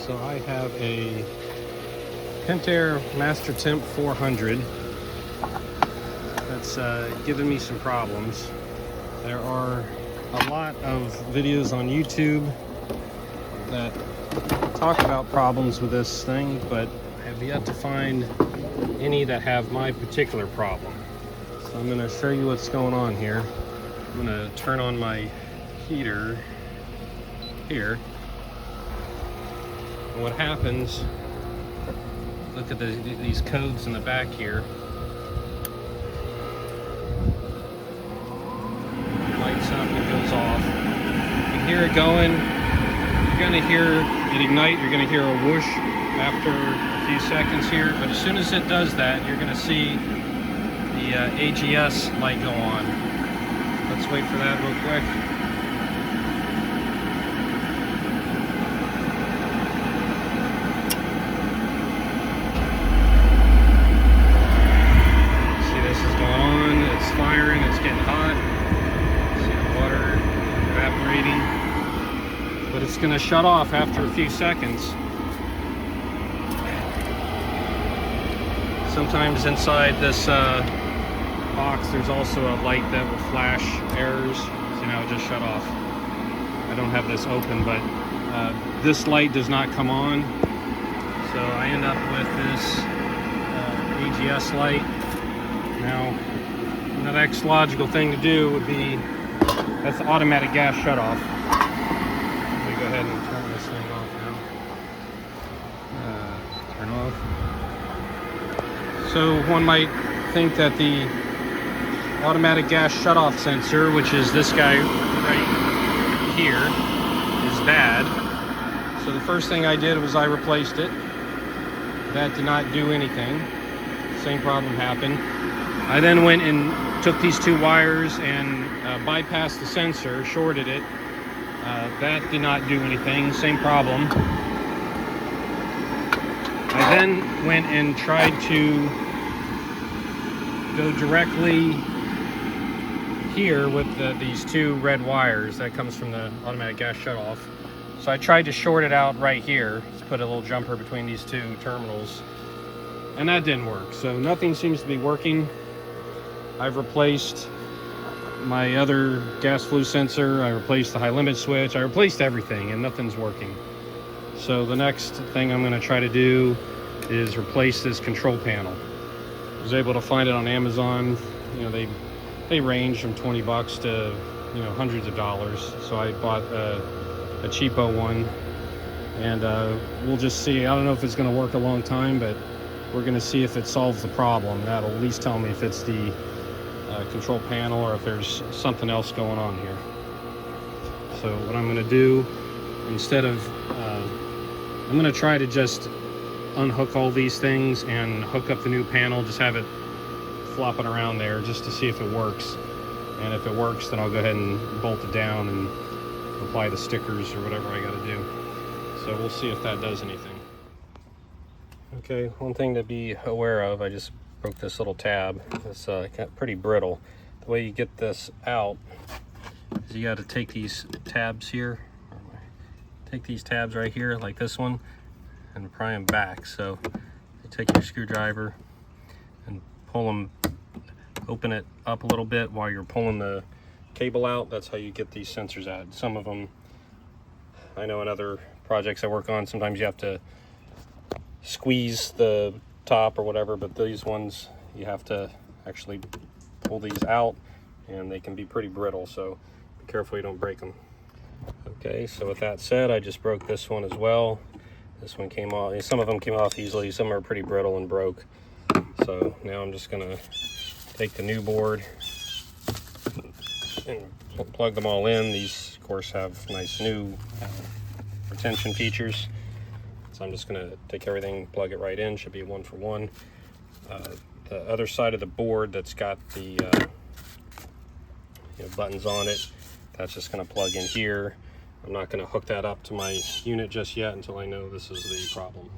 So I have a Pentair Mastertemp 400 that's given me some problems. There are a lot of videos on YouTube that talk about problems with this thing, but I have yet to find any that have my particular problem. So I'm going to show you what's going on here. I'm going to turn on my heater here. And what happens, look at these codes in the back here. Lights up, it goes off. You hear it going, you're going to hear it ignite, you're going to hear a whoosh after a few seconds here, but as soon as it does that, you're going to see the AGS light go on. Let's wait for that real quick. Firing, it's getting hot. See the water evaporating, but it's going to shut off after a few seconds. Sometimes inside this box there's also a light that will flash errors. See, now it just shut off. I don't have this open, but this light does not come on, so I end up with this AGS light. Now the next logical thing to do would be, that's the automatic gas shutoff. Let me go ahead and turn this thing off now. Turn off. So one might think that the automatic gas shutoff sensor, which is this guy right here, is bad. So the first thing I did was I replaced it. That did not do anything. Same problem happened. I then went and took these two wires and bypassed the sensor, shorted it. That did not do anything, same problem. I then went and tried to go directly here with these two red wires that comes from the automatic gas shutoff. So I tried to short it out right here, just put a little jumper between these two terminals, and that didn't work. So nothing seems to be working. I've replaced my other gas flue sensor, I replaced the high limit switch, I replaced everything, and nothing's working. So the next thing I'm going to try to do is replace this control panel. I was able to find it on Amazon. You know, they range from 20 bucks to, you know, hundreds of dollars. So I bought a cheapo one, and we'll just see. I don't know if it's going to work a long time, but we're going to see if it solves the problem. That'll at least tell me if it's the control panel or if there's something else going on here. So what I'm going to do, instead of I'm going to try to just unhook all these things and hook up the new panel, just have it flopping around there just to see if it works. And if it works, then I'll go ahead and bolt it down and apply the stickers or whatever I got to do. So we'll see if that does anything. Okay, one thing to be aware of, I just broke this little tab. It's pretty brittle. The way you get this out is you got to take these tabs here, take these tabs right here, like this one, and pry them back. So you take your screwdriver and pull them, open it up a little bit while you're pulling the cable out. That's how you get these sensors out. Some of them, I know in other projects I work on, sometimes you have to squeeze the top or whatever, but these ones you have to actually pull these out, and they can be pretty brittle, so be careful you don't break them. Okay, so with that said, I just broke this one as well. This one came off. Some of them came off easily, some are pretty brittle and broke. So now I'm just gonna take the new board and plug them all in. These of course have nice new retention features. So I'm just going to take everything, plug it right in. Should be 1 for 1. The other side of the board that's got the buttons on it, that's just going to plug in here. I'm not going to hook that up to my unit just yet until I know this is the problem.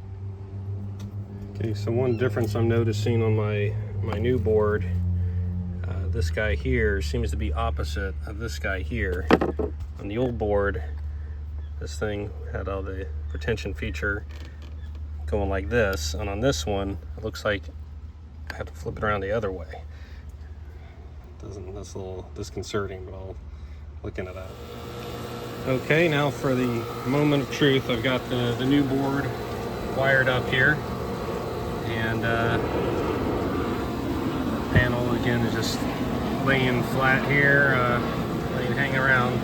Okay, so one difference I'm noticing on my new board, this guy here seems to be opposite of this guy here. On the old board, this thing had all the retention feature going like this, and on this one it looks like I have to flip it around the other way. That's a little disconcerting, but I'll look into that. Okay, now for the moment of truth. I've got the new board wired up here, and panel again is just laying flat here, hanging around.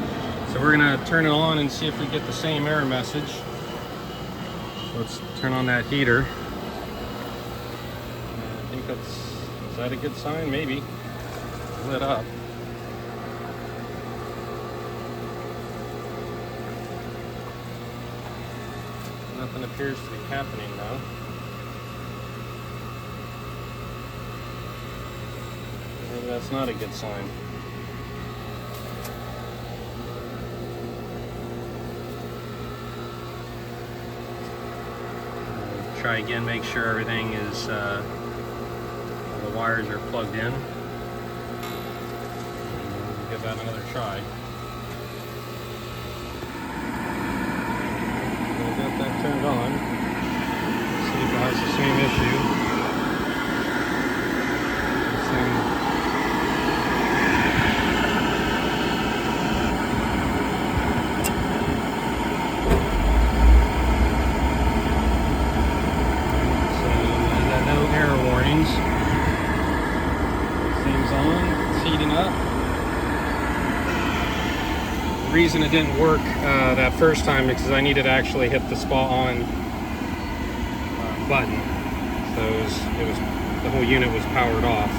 So we're gonna turn it on and see if we get the same error message. Let's turn on that heater. I think is that a good sign? Maybe. Lit up. Nothing appears to be happening now. Maybe that's not a good sign. Try again, make sure everything is, the wires are plugged in. Give that another try. I got that turned on. See if it has the same issue. So I got no error warnings. Thing's on, it's heating up. The reason it didn't work that first time is because I needed to actually hit the spot on button. So it was the whole unit was powered off.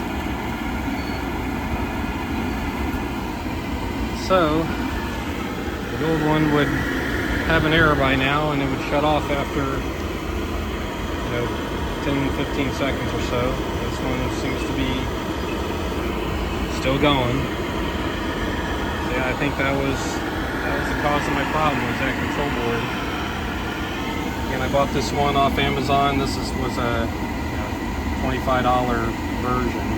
So the old one would have an error by now, and it would shut off after 10-15 seconds or so. This one seems to be still going. So yeah, I think that was the cause of my problem, was that control board. And I bought this one off Amazon. This was a $25 version.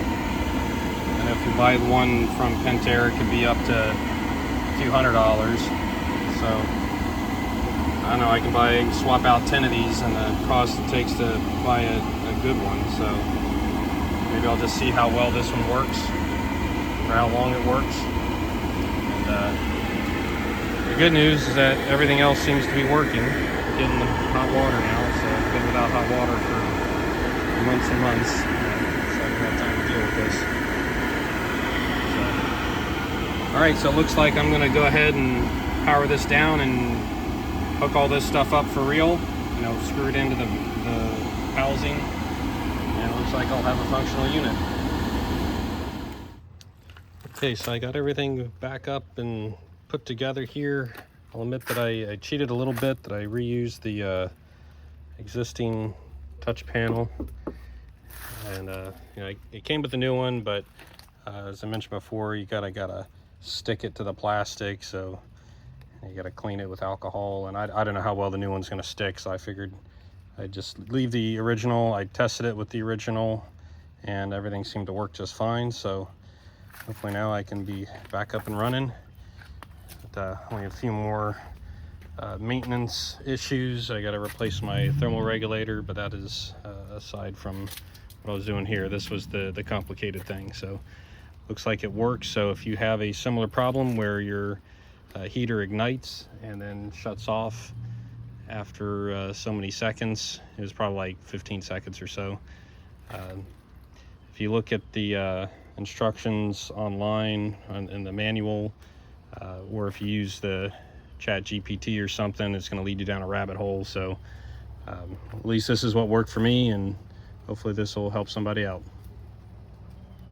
And if you buy one from Pentair, it could be up to a few $100s. So I don't know, I can swap out 10 of these, and the cost it takes to buy a good one. So maybe I'll just see how well this one works, or how long it works. And the good news is that everything else seems to be working. We're getting the hot water now, so I've been without hot water for months and months, so I haven't had time to deal with this. So, all right, so it looks like I'm gonna go ahead and power this down and hook all this stuff up for real, screw it into the housing, and it looks like I'll have a functional unit. Okay, so I got everything back up and put together here. I'll admit that I cheated a little bit, that I reused the existing touch panel, and it came with the new one, but as I mentioned before, you gotta stick it to the plastic, so you gotta clean it with alcohol, and I don't know how well the new one's gonna stick, so I figured I'd just leave the original. I tested it with the original, and everything seemed to work just fine, so hopefully now I can be back up and running. But, only a few more maintenance issues. I got to replace my thermal regulator, but that is aside from what I was doing here. This was the complicated thing. So looks like it works. So if you have a similar problem where your heater ignites and then shuts off after so many seconds, it was probably like 15 seconds or so. If you look at the instructions online in the manual, or if you use the Chat GPT or something, it's going to lead you down a rabbit hole. So at least this is what worked for me, and hopefully this will help somebody out.